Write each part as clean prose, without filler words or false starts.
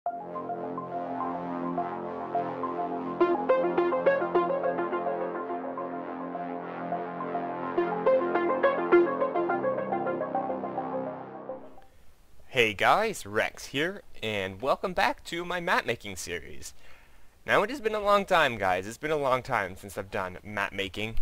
Hey guys, Rex here, and welcome back to my map making series. Now it has been a long time, guys. It's been a long time since I've done map making,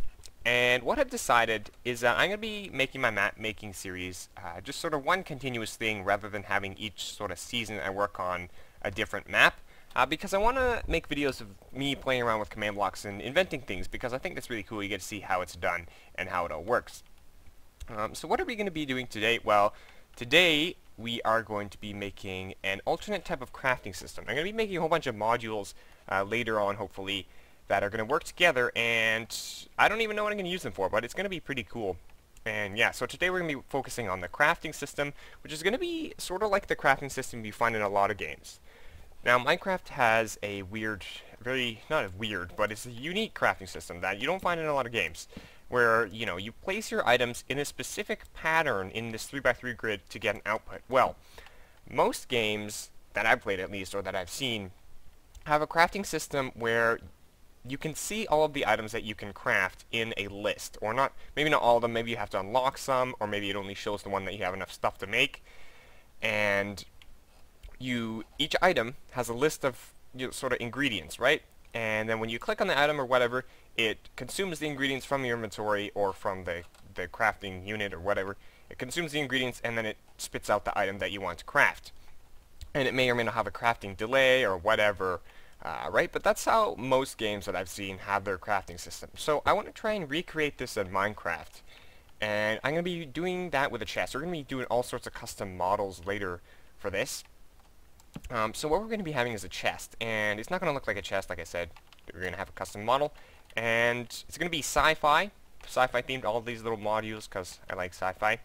and what I've decided is that I'm going to be making my map making series just sort of one continuous thing rather than having each sort of season I work on a different map, because I want to make videos of me playing around with command blocks and inventing things, because I think that's really cool. You get to see how it's done and how it all works. So what are we going to be doing today? Well, today we are going to be making an alternate type of crafting system. I'm going to be making a whole bunch of modules later on, hopefully, that are going to work together, and I don't even know what I'm going to use them for, but it's going to be pretty cool. And yeah, so today we're going to be focusing on the crafting system, which is going to be sort of like the crafting system you find in a lot of games. Now, Minecraft has a weird, not weird, but it's a unique crafting system that you don't find in a lot of games, where, you know, you place your items in a specific pattern in this 3x3 grid to get an output. Well, most games that I've played, at least, or that I've seen, have a crafting system where you can see all of the items that you can craft in a list, or not, maybe not all of them, maybe you have to unlock some, or maybe it only shows the one that you have enough stuff to make, and each item has a list of sort of ingredients, right? And then when you click on the item or whatever, it consumes the ingredients from your inventory or from the crafting unit or whatever. It consumes the ingredients and then it spits out the item that you want to craft. And it may or may not have a crafting delay or whatever, right? But that's how most games that I've seen have their crafting system. So I want to try and recreate this in Minecraft. And I'm going to be doing that with a chest. We're going to be doing all sorts of custom models later for this. So what we're going to be having is a chest, and it's not going to look like a chest, like I said. We're going to have a custom model, and it's going to be sci-fi themed, all of these little modules, because I like sci-fi.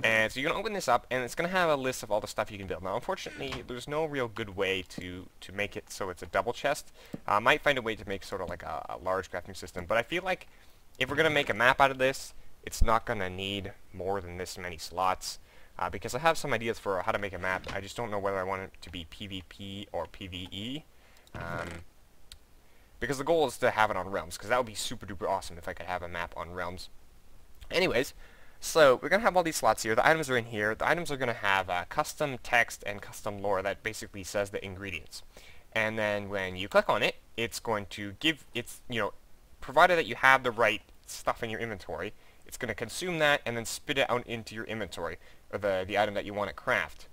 And so you're going to open this up, and it's going to have a list of all the stuff you can build. Now, unfortunately, there's no real good way to make it so it's a double chest. I might find a way to make sort of like a large crafting system, but I feel like if we're going to make a map out of this, it's not going to need more than this many slots. Because I have some ideas for how to make a map. I just don't know whether I want it to be PvP or PvE. Because the goal is to have it on Realms, because that would be super duper awesome if I could have a map on Realms. Anyways, so we're going to have all these slots here. The items are in here. The items are going to have custom text and custom lore that basically says the ingredients. And then when you click on it, it's going to give, provided that you have the right stuff in your inventory, it's going to consume that and then spit it out into your inventory, or the item that you want to craft,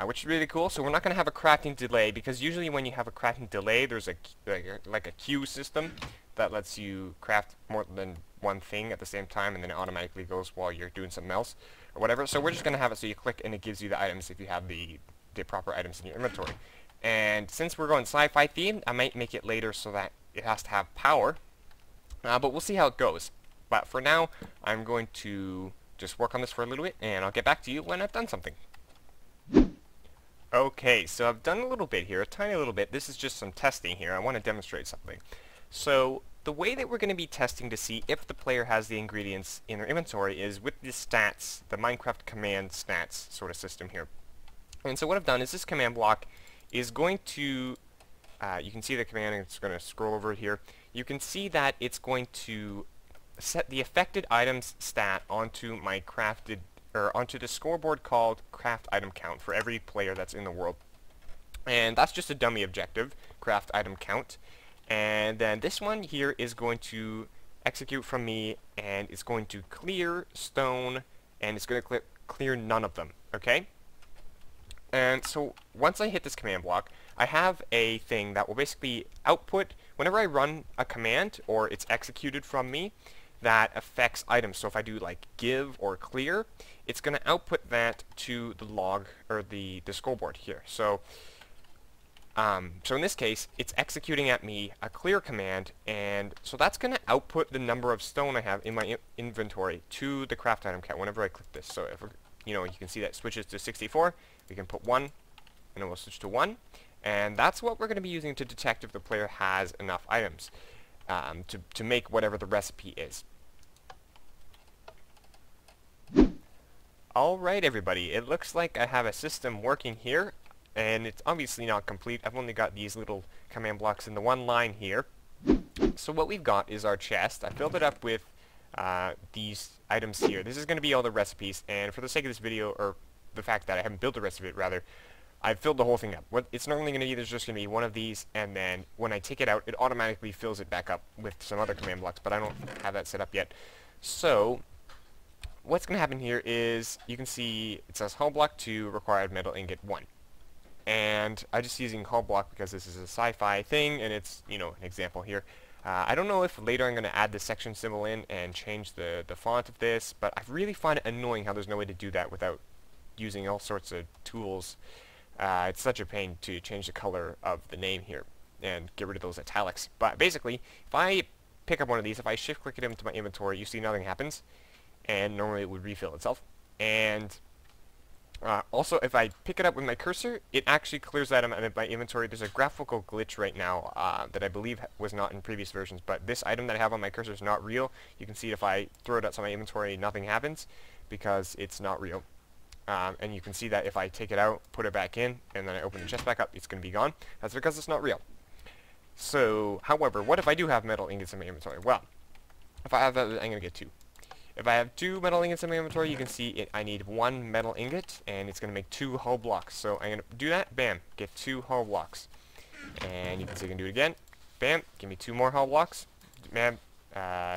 which is really cool. So we're not going to have a crafting delay, because usually when you have a crafting delay, there's like a queue system that lets you craft more than one thing at the same time, and then it automatically goes while you're doing something else or whatever. So we're just going to have it so you click and it gives you the items if you have the proper items in your inventory. And since we're going sci-fi themed, I might make it later so that it has to have power, but we'll see how it goes. But for now, I'm going to just work on this for a little bit, and I'll get back to you when I've done something. Okay, so I've done a little bit here, a tiny little bit. This is just some testing here. I want to demonstrate something. So the way that we're going to be testing to see if the player has the ingredients in their inventory is with the stats, the Minecraft command stats sort of system here. And so what I've done is this command block is going to, you can see the command, and it's going to scroll over here. You can see that it's going to set the affected items stat onto my crafted, or onto the scoreboard called craft item count for every player that's in the world. And that's just a dummy objective, craft item count. And then this one here is going to execute from me, and it's going to clear stone, and it's going to clear none of them, okay? And so once I hit this command block, I have a thing that will basically output, whenever I run a command or it's executed from me, that affects items. So if I do like give or clear, it's going to output that to the log, or the scoreboard here. So so in this case, it's executing at me a clear command, and so that's going to output the number of stone I have in my inventory to the craft item count whenever I click this. So if you can see that it switches to 64, we can put 1, and it will switch to 1, and that's what we're going to be using to detect if the player has enough items to make whatever the recipe is. Alright everybody, it looks like I have a system working here. and it's obviously not complete. I've only got these little command blocks in the one line here. So what we've got is our chest. I filled it up with these items here. This is going to be all the recipes, and for the sake of this video, or the fact that I haven't built the rest of it rather, I've filled the whole thing up. What it's normally going to be, there's just going to be one of these, and then when I take it out, it automatically fills it back up with some other command blocks, but I don't have that set up yet. So what's going to happen here is, you can see it says hull block 2, required metal ingot 1. And I'm just using hull block because this is a sci-fi thing, and it's, you know, an example here. I don't know if later I'm going to add the section symbol in and change the font of this, but I really find it annoying how there's no way to do that without using all sorts of tools. It's such a pain to change the color of the name here and get rid of those italics. But basically, if I pick up one of these, if I shift click it into my inventory, you see nothing happens, and normally it would refill itself. And also, if I pick it up with my cursor, it actually clears that out of my inventory. There's a graphical glitch right now that I believe was not in previous versions, but this item that I have on my cursor is not real. You can see if I throw it outside my inventory, nothing happens because it's not real. And you can see that if I take it out, put it back in, and then I open the chest back up, it's going to be gone. That's because it's not real. So, however, what if I do have metal ingots in my inventory? Well, if I have that, I'm going to get 2. If I have 2 metal ingots in my inventory, you can see I need 1 metal ingot, and it's going to make 2 hull blocks. So I'm going to do that, bam, get 2 hull blocks. And you can see I can do it again, bam, give me 2 more hull blocks, bam,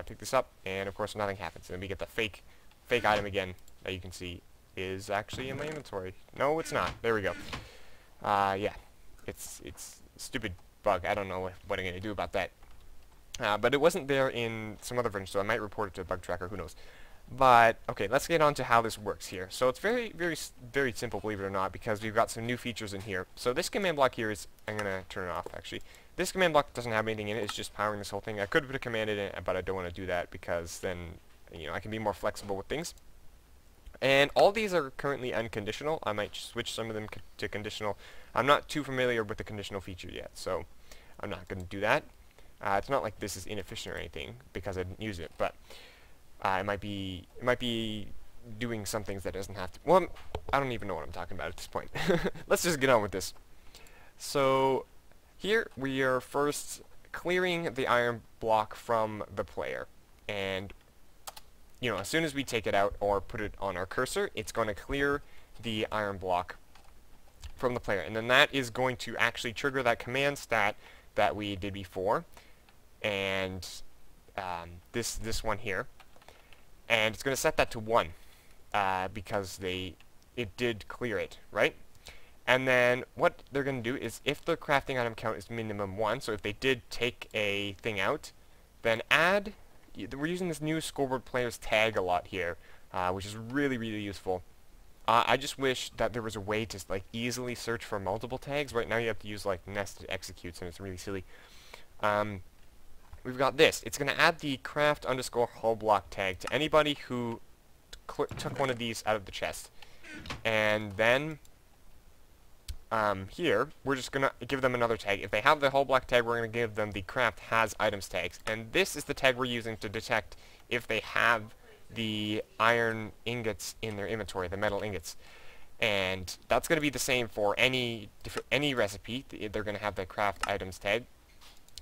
pick this up, and of course nothing happens. And then we get the fake item again that you can see is actually in my inventory. No, it's not. There we go. Yeah, it's a stupid bug. I don't know what I'm going to do about that. But it wasn't there in some other version, so I might report it to a bug tracker, who knows. But, okay, let's get on to how this works here. So it's very, very, very simple, believe it or not, because we've got some new features in here. So this command block here is, I'm going to turn it off, actually. This command block doesn't have anything in it, it's just powering this whole thing. I could put a command in it, but I don't want to do that, because then, you know, I can be more flexible with things. And all these are currently unconditional. I might switch some of them to conditional. I'm not too familiar with the conditional feature yet, so I'm not going to do that. It's not like this is inefficient or anything because I didn't use it, but it might be doing some things that it doesn't have to. Well, I don't even know what I'm talking about at this point. Let's just get on with this. So here we are first clearing the iron block from the player, and you know, as soon as we take it out or put it on our cursor, it's going to clear the iron block from the player, and then that is going to actually trigger that command stat that we did before, and this one here, and it's going to set that to 1 because it did clear it, right? And then what they're going to do is, if the crafting item count is minimum 1, so if they did take a thing out, then add. We're using this new scoreboard players tag a lot here, which is really, really useful. I just wish that there was a way to like easily search for multiple tags. Right now you have to use like nested executes, and it's really silly. We've got this. It's going to add the craft underscore hull block tag to anybody who took one of these out of the chest. And then here, we're just going to give them another tag. If they have the hull block tag, we're going to give them the craft has items tags. And this is the tag we're using to detect if they have the iron ingots in their inventory, the metal ingots. And that's going to be the same for any recipe. They're going to have the craft items tag.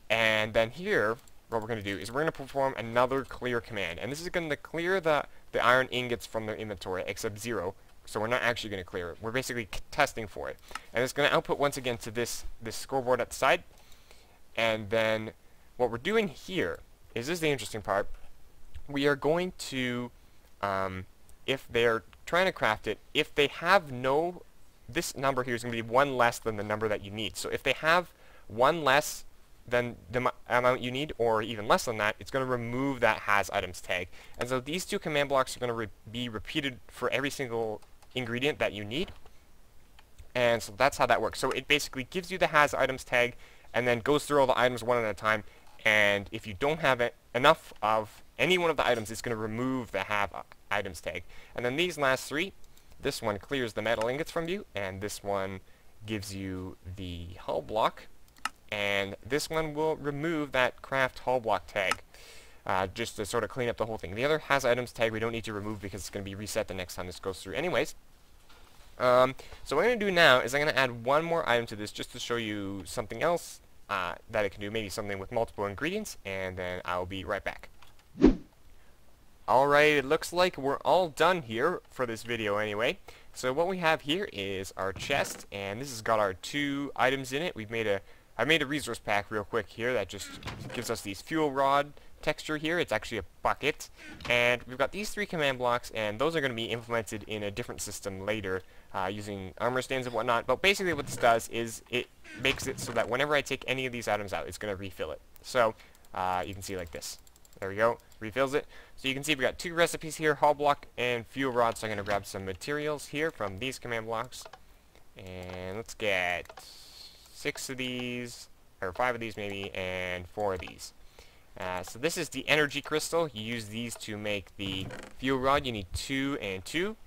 And then here, what we're going to do is we're going to perform another clear command. And this is going to clear the iron ingots from their inventory, except 0. So we're not actually going to clear it. We're basically testing for it. And it's going to output once again to this scoreboard at the side. And then what we're doing here is, this is the interesting part. We are going to, if they're trying to craft it, if they have this number here is going to be 1 less than the number that you need. So if they have 1 less than the amount you need, or even less than that, it's going to remove that has items tag. And so these 2 command blocks are going to be repeated for every single ingredient that you need. And so that's how that works. So it basically gives you the has items tag and then goes through all the items one at a time. And if you don't have enough of any one of the items, it's going to remove the have items tag. And then these last 3, this one clears the metal ingots from you, and this one gives you the hull block, and this one will remove that craft hull block tag, just to sort of clean up the whole thing. The other has items tag we don't need to remove because it's going to be reset the next time this goes through anyways. So what I'm going to do now is I'm going to add one more item to this just to show you something else that it can do, maybe something with multiple ingredients, and then I'll be right back. Alright, it looks like we're all done here for this video anyway. So what we have here is our chest, and this has got our 2 items in it. I made a resource pack real quick here that just gives us these fuel rod texture here. It's actually a bucket, and we've got these 3 command blocks, and those are going to be implemented in a different system later using armor stands and whatnot. But basically what this does is it makes it so that whenever I take any of these items out, it's going to refill it. So you can see like this. There we go, refills it. So you can see we've got 2 recipes here, hull block and fuel rod. So I'm going to grab some materials here from these command blocks, and let's get 6 of these, or 5 of these maybe, and 4 of these. So this is the energy crystal. You use these to make the fuel rod. You need 2 and 2.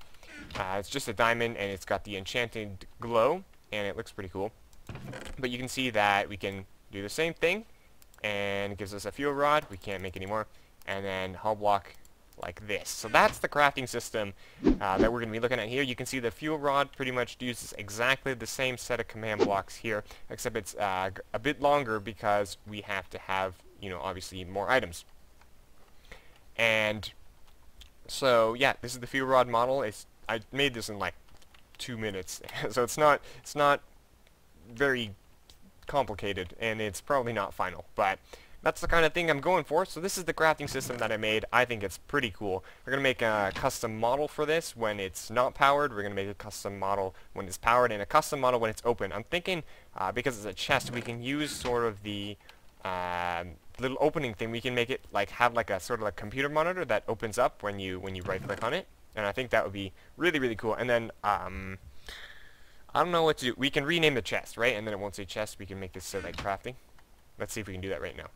It's just a diamond, and it's got the enchanted glow, and it looks pretty cool. But you can see that we can do the same thing, and it gives us a fuel rod. We can't make any more. And then hull block like this. So that's the crafting system that we're going to be looking at here. You can see the fuel rod pretty much uses exactly the same set of command blocks here, except it's a bit longer because we have to have, you know, obviously more items. And so yeah, this is the fuel rod model. I made this in like 2 minutes, so it's not very complicated, and it's probably not final, but that's the kind of thing I'm going for. So this is the crafting system that I made. I think it's pretty cool. We're going to make a custom model for this when it's not powered. We're going to make a custom model when it's powered, and a custom model when it's open. I'm thinking because it's a chest, we can use sort of the little opening thing. We can make it like have like a sort of like computer monitor that opens up when you right click on it, and I think that would be really, really cool. And then I don't know what to do. We can rename the chest, right? And then it won't say chest. We can make this say like crafting. Let's see if we can do that right now.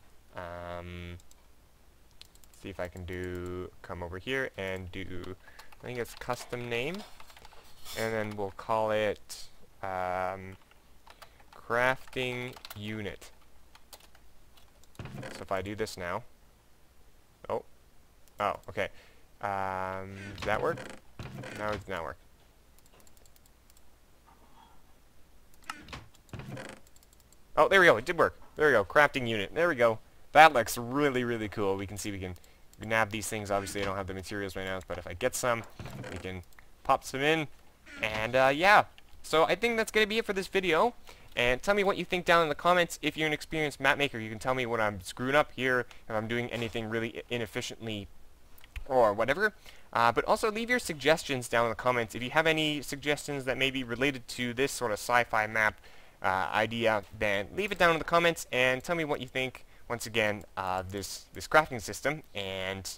See if I can come over here and do, I think it's custom name, and then we'll call it crafting unit. So if I do this now, oh, okay. Does that work? No, it does not work. Oh, there we go. It did work. There we go. Crafting unit. There we go. That looks really, really cool. We can see we can have these things. Obviously, I don't have the materials right now, but if I get some, we can pop some in. And, yeah. So I think that's going to be it for this video. And tell me what you think down in the comments. If you're an experienced map maker, you can tell me what I'm screwing up here, if I'm doing anything really inefficiently or whatever. But also leave your suggestions down in the comments. If you have any suggestions that may be related to this sort of sci-fi map idea, then leave it down in the comments and tell me what you think, once again, this crafting system. And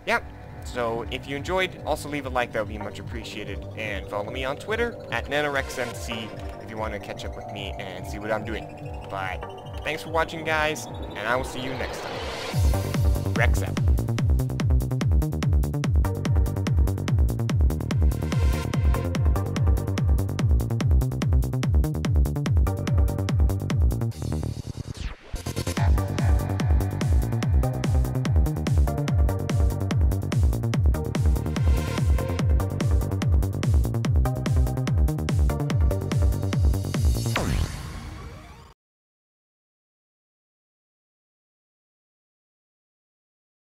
yeah, so if you enjoyed, also leave a like. That would be much appreciated, and follow me on Twitter at nanorexmc if you want to catch up with me and see what I'm doing. But thanks for watching, guys, and I will see you next time. Rex out.